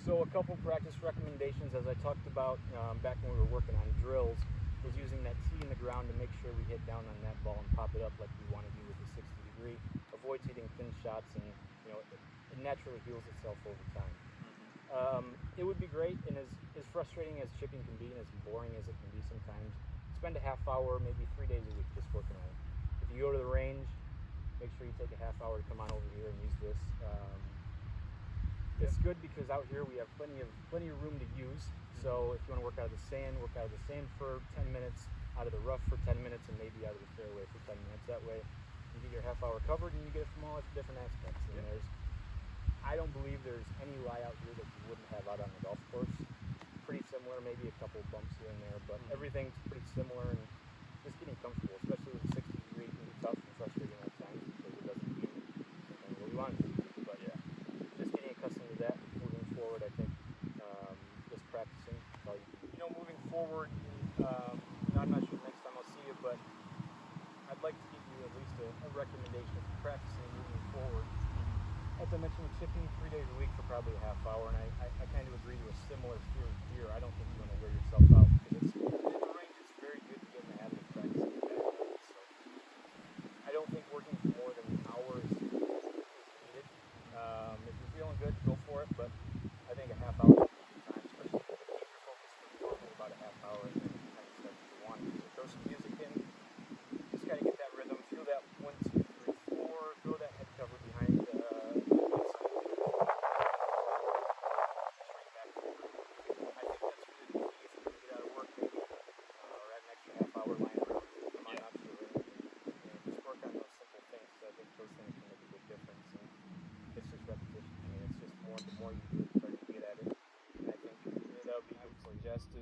So a couple practice recommendations, as I talked about back when we were working on drills, was using that tee in the ground to make sure we hit down on that ball and pop it up like we want to do with the 60 degree. Avoid hitting thin shots, and it naturally heals itself over time. It would be great, and as frustrating as chipping can be, and as boring as it can be sometimes, spend a half hour, maybe 3 days a week just working on it. If you go to the range, make sure you take a half hour to come on over here and use this. It's good because out here we have plenty of room to use. So if you want to work out of the sand, work out of the sand for 10 minutes, out of the rough for 10 minutes, and maybe out of the fairway for 10 minutes. That way you get your half hour covered and you get it from all different aspects. And I don't believe there's any lie out here that you wouldn't have out on the golf course. Pretty similar, maybe a couple bumps here and there, but everything's pretty similar, and just getting comfortable, especially with the 60 degree, can be tough and frustrating at times because it doesn't do what we want it to do. But just getting accustomed to that moving forward, I think just practicing. Moving forward, I'm not sure next time I'll see you, but I'd like to give you at least a recommendation for practicing moving forward. As I mentioned, with chipping 3 days a week for probably a half hour, and I kind of agree to a similar theory here. I don't think you want to wear yourself out because in the range it's very good to get in the habit of practicing that. So I don't think working for more than an hour is needed. If you're feeling good, go for it, but I think a half hour is time, especially if you keep your focus for about a half hour and then kind of start to want to throw some music in. Just got to get that rhythm, feel that 1, 2, 3, 4, throw that head cover behind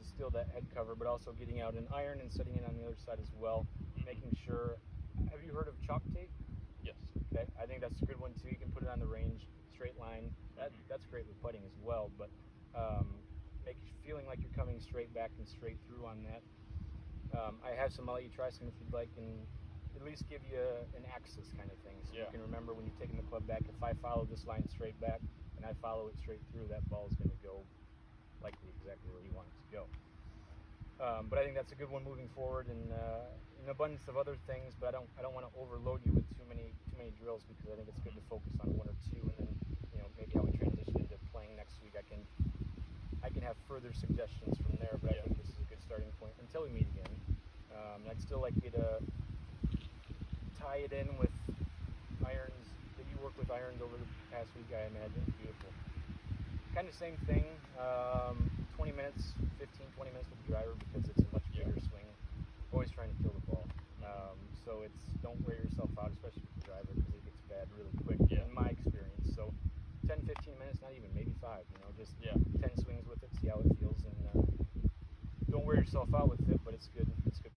is still that head cover, but also getting out an iron and setting it on the other side as well, making sure. Have you heard of chalk tape? Yes. Okay, I think that's a good one too. You can put it on the range, straight line. That's great with putting as well, but feeling like you're coming straight back and straight through on that. I have some. I'll let you try some if you'd like, and at least give you an axis kind of thing, so you can remember when you're taking the club back. If I follow this line straight back and I follow it straight through, that ball is going to go likely exactly where you want it to go. But I think that's a good one moving forward, and an abundance of other things. But I don't want to overload you with too many drills, because I think it's good to focus on one or two, and then maybe how we transition into playing next week. I can have further suggestions from there, but I think this is a good starting point until we meet again. I'd still like you to tie it in with irons that you work with irons over the past week. I imagine beautiful. Kind of same thing, 20 minutes, 20 minutes with the driver, because it's a much bigger swing. Always trying to kill the ball. So don't wear yourself out, especially with the driver, because it gets bad really quick, in my experience. So 10, 15 minutes, not even, maybe 5, just 10 swings with it, see how it feels, and don't wear yourself out with it, but it's good. It's good.